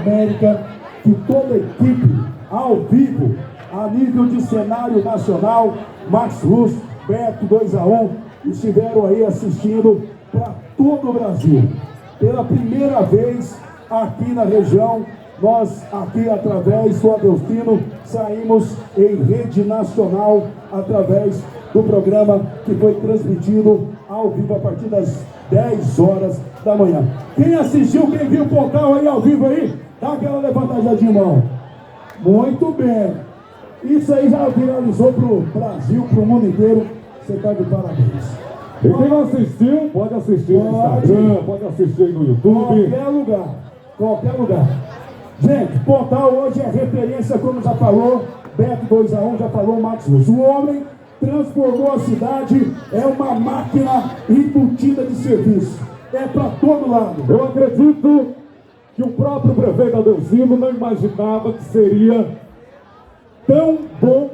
América, que toda a equipe, ao vivo, a nível de cenário nacional, Max Russo, Beto 2-1, estiveram aí assistindo para todo o Brasil. Pela primeira vez aqui na região, nós aqui através do Adelstino saímos em rede nacional através do programa que foi transmitido ao vivo a partir das 10 horas da manhã. Quem assistiu, quem viu o portal aí ao vivo aí, dá aquela levantadinha de mão. Muito bem. Isso aí já viralizou para o Brasil, para o mundo inteiro. Você está de parabéns. E quem não assistiu, pode assistir no Instagram, pode assistir no YouTube. Qualquer lugar, qualquer lugar. Gente, o portal hoje é referência, como já falou, Beto 2-1, já falou o Max Russo. O homem transformou a cidade, é uma máquina embutida de serviço. É para todo lado. Eu acredito que o próprio prefeito Adelstino não imaginava que seria tão bom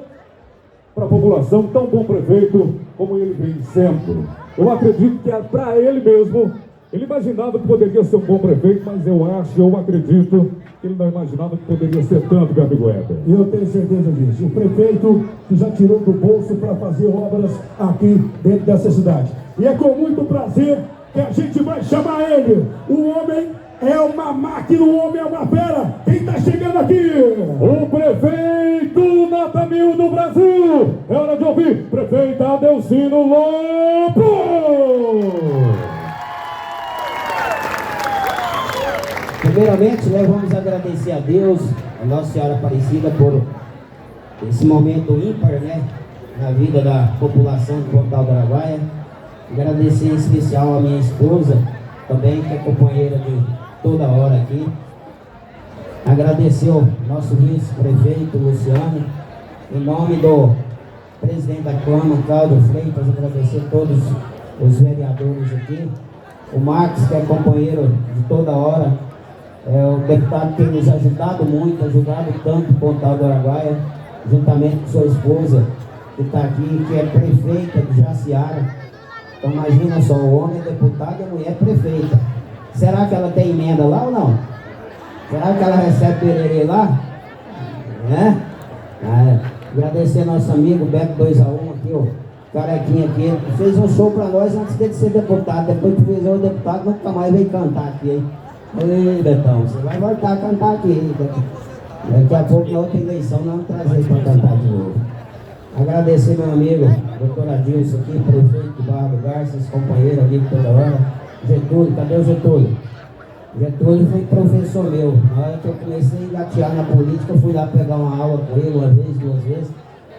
para a população, tão bom prefeito como ele vem sendo. Eu acredito que para ele mesmo, ele imaginava que poderia ser um bom prefeito, mas eu acredito que ele não imaginava que poderia ser tanto, meu amigo Éder. Eu tenho certeza disso. O prefeito que já tirou do bolso para fazer obras aqui dentro dessa cidade. E é com muito prazer que a gente vai chamar ele. O homem é uma máquina, o homem é uma fera. Quem está chegando aqui? O prefeito nota 1000 do Brasil. É hora de ouvir prefeito Adelstino Lopes. Primeiramente, nós vamos agradecer a Deus, a Nossa Senhora Aparecida, por esse momento ímpar, né, na vida da população de Pontal do Araguaia. Agradecer em especial a minha esposa, também, que é companheira de toda hora aqui. Agradecer ao nosso vice-prefeito, Luciano, em nome do presidente da Câmara, Cláudio Freitas, agradecer a todos os vereadores aqui. O Max, que é companheiro de toda hora, é o deputado que tem nos ajudado muito, ajudado tanto o Pontal do Araguaia, juntamente com sua esposa, que está aqui, que é prefeita de Jaciara. Então imagina só, o homem é deputado e a mulher é prefeita. Será que ela tem emenda lá ou não? Será que ela recebe pererê lá? Agradecer nosso amigo Beto 2-1 aqui, ó, carequinha aqui, ele fez um show para nós antes dele ser deputado. Depois que fez o deputado, nunca mais veio cantar aqui, hein? Ei, Betão, você vai voltar a cantar aqui. Daqui a pouco, na outra eleição, nós vamos trazer para cantar de novo. Agradecer meu amigo, doutor Adilson aqui, prefeito do Barra do Garças, companheiro, amigo toda hora. Getúlio, cadê o Getúlio? Getúlio foi professor meu. Na hora que eu comecei a engatear na política, eu fui lá pegar uma aula com ele, uma vez, duas vezes.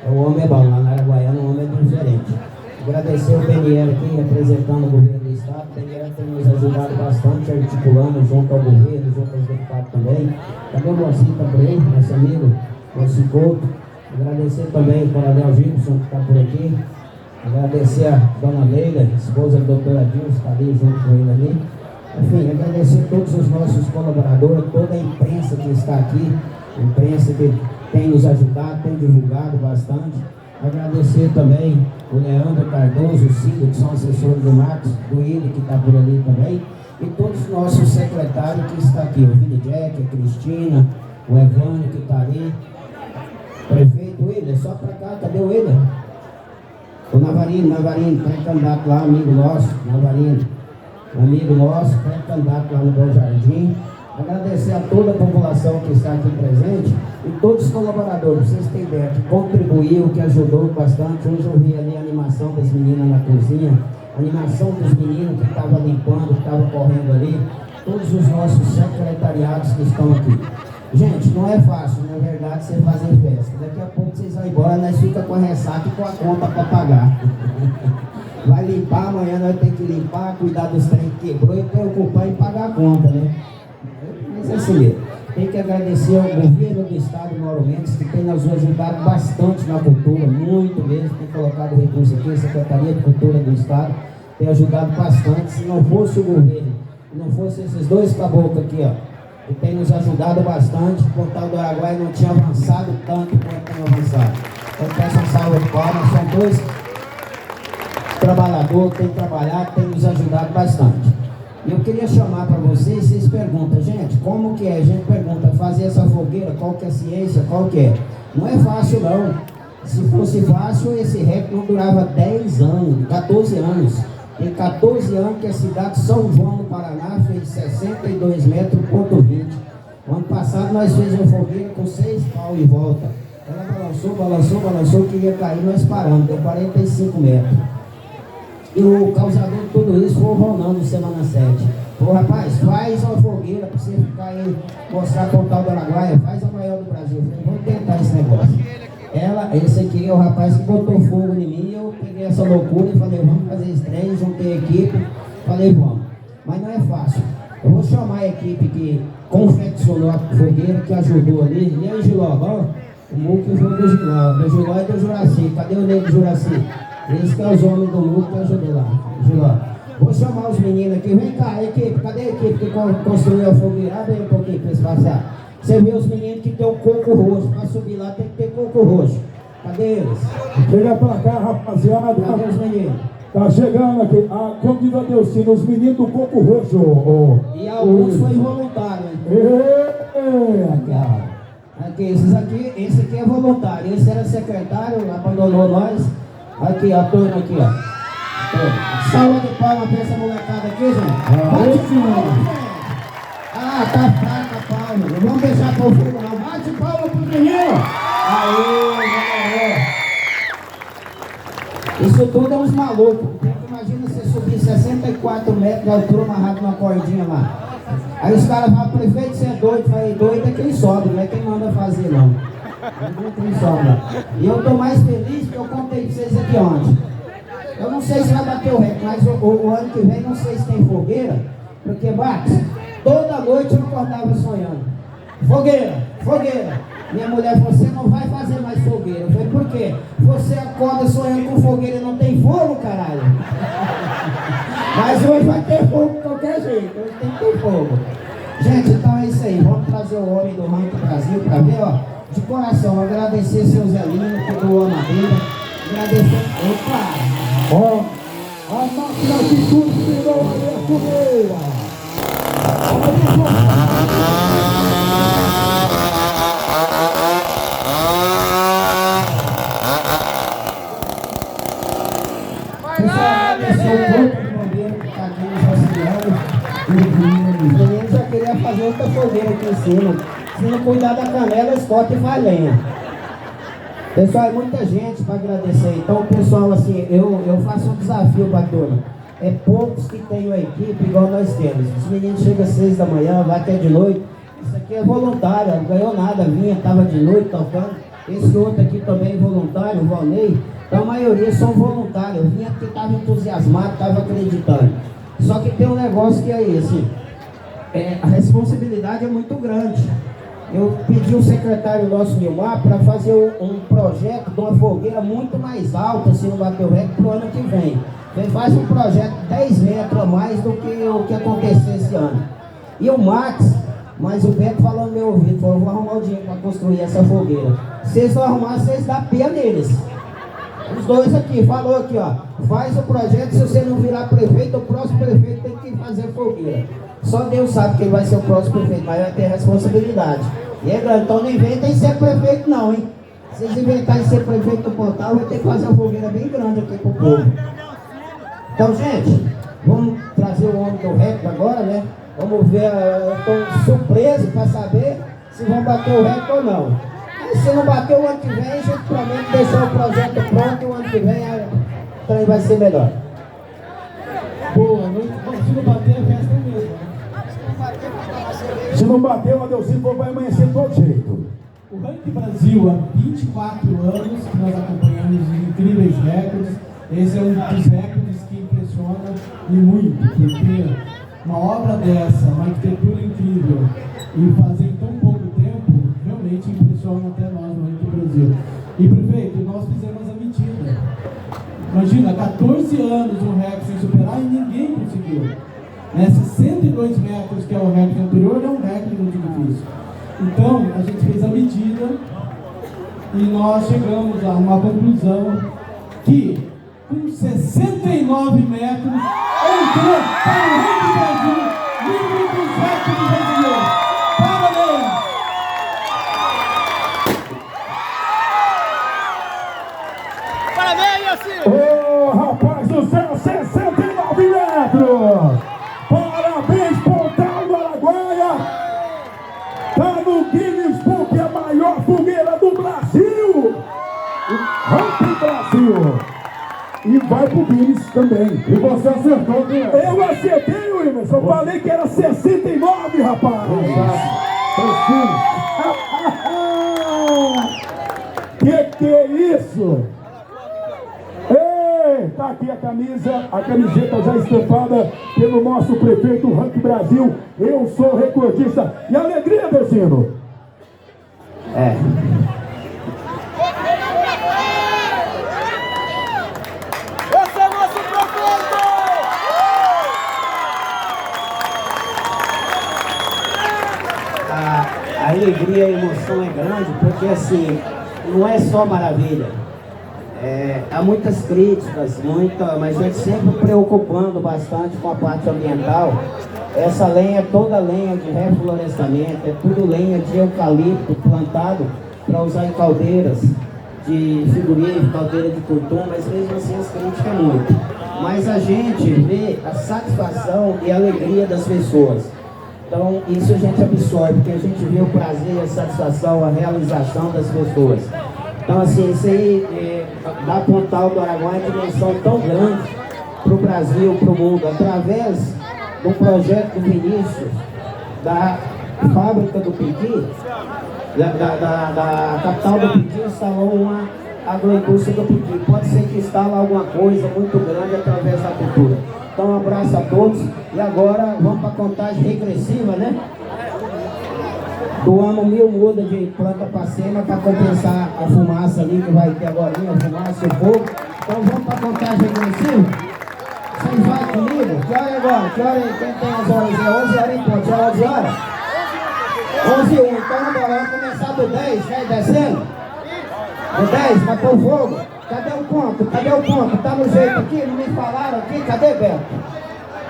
O homem é bom, lá na Araguaiana o homem é diferente. Agradecer o Beniel aqui, representando o governo do estado. O Beniel tem nos ajudado bastante, articulando junto ao governo, junto aos deputados também. Cadê o Mocinho, tá por aí, nosso amigo, Mocinho Couto. Agradecer também o Coronel Gibson, que está por aqui. Agradecer a dona Leila, esposa do doutor Adilson, está ali junto com ele ali. Enfim, agradecer a todos os nossos colaboradores, toda a imprensa que está aqui, a imprensa que tem nos ajudado, tem divulgado bastante. Agradecer também o Leandro Cardoso, o Ciro, que são assessores do Marcos, do Willi, que está por ali também, e todos os nossos secretários que estão aqui, o Vini Jack, a Cristina, o Evânio que está ali, prefeito William, só para cá, cadê o William? O Navarino, pré-candidato lá, amigo nosso, Navarino, amigo nosso, pré-candidato lá no Bom Jardim. Agradecer a toda a população que está aqui presente e todos os colaboradores, pra vocês terem ideia, que contribuiu, que ajudou bastante. Hoje eu vi ali a animação das meninas na cozinha, a animação dos meninos que estavam limpando, que estavam correndo ali, todos os nossos secretariados que estão aqui. Gente, não é fácil, na verdade, vocês fazem festa. Daqui a pouco vocês vão embora, nós ficamos com a ressaca e com a conta para pagar. Vai limpar, amanhã nós temos que limpar, cuidar dos trem que quebrou e preocupar em pagar a conta, né? Mas é assim mesmo. Tem que agradecer ao governo do estado de Mauro Mendes, que tem nos ajudado bastante na cultura, muito mesmo, tem colocado recursos aqui, a Secretaria de Cultura do estado tem ajudado bastante. Se não fosse o governo, se não fosse esses dois caboclos aqui, ó, que tem nos ajudado bastante, o Pontal do Araguaia não tinha avançado tanto quanto tem avançado. Então peço uma salva de palmas, são dois trabalhadores que têm trabalhado, têm nos ajudado bastante. Eu queria chamar para vocês perguntam, gente, como que é? A gente pergunta, fazer essa fogueira, qual que é a ciência, qual que é? Não é fácil não. Se fosse fácil, esse recorde não durava 10 anos, 14 anos. Tem 14 anos que a cidade de São João, no Paraná, fez 62 metros, ponto 20. O ano passado nós fizemos uma fogueira com 6 pau em volta. Ela balançou, queria cair, nós paramos, deu 45 metros. E o causador de tudo isso foi o Ronaldo, semana 7. Falou, rapaz, faz uma fogueira para você ficar aí, mostrar com o tal do Araguaia, faz a maior do Brasil. Eu falei, vamos tentar esse negócio. Esse aqui é o rapaz que botou fogo em mim, eu peguei essa loucura e falei, vamos fazer esse trem, juntei a equipe, falei, vamos. Mas não é fácil. Eu vou chamar a equipe que confeccionou a fogueira, que ajudou ali. E aí, Giló, ó, o muco foi do Giló e do Juraci. Cadê o nego do Juraci? Esse que é os homens do muco que ajudou lá, Giló. Vou chamar os meninos aqui, vem cá, equipe, cadê a equipe que construiu a fogueira? Abre um pouquinho para eles passar. Você vê os meninos que tem o coco roxo, para subir lá tem que ter coco roxo. Cadê eles? Chega pra cá, rapaziada. Cadê os meninos? Tá chegando aqui, como diz a Delcina, os meninos do coco roxo. E alguns foi voluntário, hein? Aqui, esse aqui é voluntário, esse era secretário, abandonou nós. Aqui, a turma aqui, ó. Salva de palma pra essa molecada aqui, gente. Bate palma, gente. Tá fraca a palma. Não vamos deixar pro fogo, não. Bate palma pro menino. Aê. Isso tudo é uns malucos. Imagina você subir 64 metros de altura amarrado numa cordinha lá. Aí os caras falam, prefeito, você é doido. Eu falei, doido é quem sobe, não é quem manda fazer, não. Não é quem sobe, não. E eu tô mais feliz que eu contei pra vocês aqui ontem. Eu não sei se vai bater o recorde, mas o ano que vem não sei se tem fogueira, porque bate. Toda noite eu acordava sonhando. Fogueira. Minha mulher falou, você não vai fazer mais fogueira. Eu falei, por quê? Você acorda sonhando com fogueira e não tem fogo, caralho. Mas hoje vai ter fogo de qualquer jeito, hoje tem que ter fogo. Gente, então é isso aí. Vamos trazer o homem do Ranking Brasil para ver, ó. De coração, agradecer seu Zelino que doou a madeira. Agradecer. Opa! A máquina de tudo virou a fogueira. Eu já queria fazer outra fogueira aqui em cima. Se não cuidar da canela, escota e faz lenha. Pessoal, é muita gente para agradecer. Então, pessoal, assim, eu faço um desafio para a turma. É poucos que têm uma equipe igual nós temos. Os meninos chegam às 6 da manhã, vai até de noite. Isso aqui é voluntário, não ganhou nada, vinha, estava de noite tocando. Esse outro aqui também é voluntário, o Valnei. Então a maioria são voluntários. Eu vinha porque estava entusiasmado, estava acreditando. Só que tem um negócio que é esse. A responsabilidade é muito grande. Eu pedi ao secretário nosso Nilmar para fazer um projeto de uma fogueira muito mais alta, se não bater o recorde, para o ano que vem. Ele faz um projeto 10 metros a mais do que o que aconteceu esse ano. E o Max, mas o Beto falou no meu ouvido, falou, vou arrumar o dinheiro para construir essa fogueira. Se vocês não arrumarem, vocês dão pé neles. Os dois aqui, falou aqui, ó, faz o projeto, se você não virar prefeito, o próximo prefeito tem que fazer fogueira. Só Deus sabe quem vai ser o próximo prefeito, mas vai ter responsabilidade. E é grande, então não inventem ser prefeito não, hein? Se vocês inventarem ser prefeito do Pontal, vai ter que fazer uma fogueira bem grande aqui pro povo. Então, gente, vamos trazer o homem do recorde agora, né? Vamos ver, eu estou surpreso para saber se vão bater o recorde ou não. Mas se não bater o ano que vem, a gente promete deixar o projeto pronto e o ano que vem o trem vai ser melhor. Boa noite. Bom, se não bater, é festa mesmo, né? Se não bater, o Adelcino vai amanhecer de todo jeito. O Ranking Brasil, há 24 anos que nós acompanhamos incríveis recordes. Esse é um dos recordes que impressiona e muito, porque uma obra dessa, uma arquitetura incrível, e fazer em tão pouco tempo, realmente impressiona até nós no Ranking Brasil. E prefeito, nós fizemos a medida. Imagina, 14 anos um recorde sem superar e ninguém conseguiu. 62 metros, que é o recorde anterior, é um recorde muito difícil. Então, a gente fez a medida e nós chegamos a uma conclusão que, com 69 metros, entrou para o Ranking Brasil. livro dos recordes brasileiros. Parabéns! Parabéns, Yacir! Ô, rapaz do céu, 69 metros! Parabéns, Pontal do Araguaia! Tá no Guinness Book, a maior fogueira do Brasil! Ranking Brasil! E vai pro Guinness também. E você acertou, né? Eu acertei, Wilmes. Eu falei que era 69, rapaz. Que é isso? Ei, tá aqui a camisa, a camiseta já estampada pelo nosso prefeito Ranking Brasil. Eu sou recordista. E alegria, Dezino? É. Esse é nosso prefeito! A alegria e a emoção é grande, porque assim, não é só maravilha. Há muitas críticas, mas a gente sempre preocupando bastante com a parte ambiental. Essa lenha é toda lenha de reflorestamento, é tudo lenha de eucalipto plantado para usar em caldeiras de frigorífico, caldeira de curtum, mas mesmo assim as críticas é muito. Mas a gente vê a satisfação e a alegria das pessoas. Então isso a gente absorve, porque a gente vê o prazer, a satisfação, a realização das pessoas. Então assim, isso aí dá Pontal do Araguaia uma dimensão tão grande para o Brasil, para o mundo, através do projeto do Vinícius, da fábrica do Piqui, da capital do Piqui, instalou uma agroindústria do Piqui. Pode ser que instale alguma coisa muito grande através da cultura. Então um abraço a todos e agora vamos para a contagem regressiva, né? Doamos 1000 mudas de planta para cima para compensar a fumaça ali que vai ter agora, a fumaça e o fogo. Então vamos para a contagem regressiva. Vocês vão comigo? Que hora é agora? Que hora é? Quem tem as horas? É 11 horas em ponto. É 11 horas? 11 e 1. Então agora vamos começar do 10, vai descendo? Do 10, vai pôr fogo. Cadê o ponto? Cadê o ponto? Tá no jeito aqui? Não me falaram aqui? Cadê, Beto?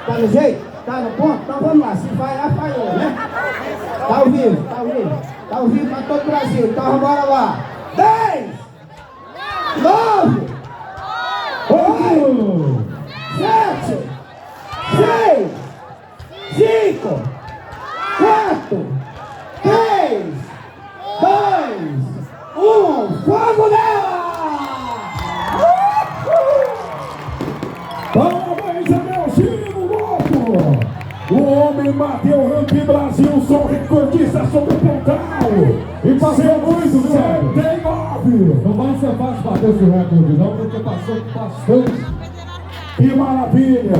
Tá no jeito? Tá no ponto? Então vamos lá. Se falhar, falhou, né? Tá ao vivo, tá ao vivo. Tá ao vivo pra todo o Brasil. Então bora lá. 10, 9, 8, 7, 6, 5, 4, 3, 2, 1, fogo nela! Parabéns, Adelgino, louco! O homem bateu o Ranking Brasil, sou recordista sobre o Pontal! E passou muito, viu, Rafael? 79! Não vai ser fácil bater esse recorde, não, porque passou bastante. Que maravilha!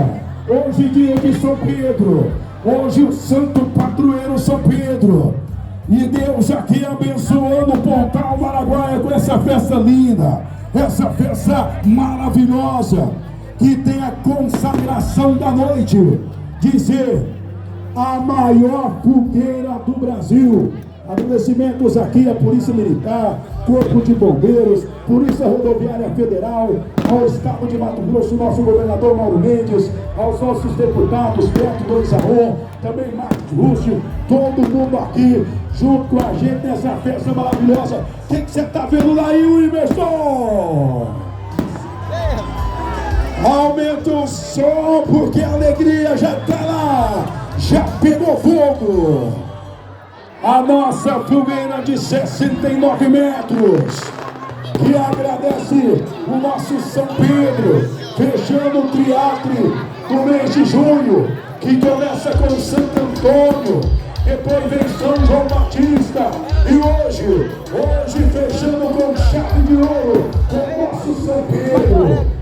Hoje dia de São Pedro, hoje o santo padroeiro São Pedro. E Deus aqui abençoando o Pontal do Araguaia com essa festa linda, essa festa maravilhosa, que tem a consagração da noite, dizer a maior fogueira do Brasil. Agradecimentos aqui à Polícia Militar, Corpo de Bombeiros, Polícia Rodoviária Federal, ao Estado de Mato Grosso, nosso governador Mauro Mendes, aos nossos deputados, Beto 2A1, também Marcos Lúcio, todo mundo aqui, junto com a gente nessa festa maravilhosa. O que você está vendo lá aí, Wilmerson? Aumenta o som, porque a alegria já está lá, já pegou fogo. A nossa fogueira de 69 metros, que agradece o nosso São Pedro, fechando o triatre do mês de junho, que começa com Santo Antônio, depois vem São João Batista, e hoje fechando com chave de ouro, com o nosso São Pedro.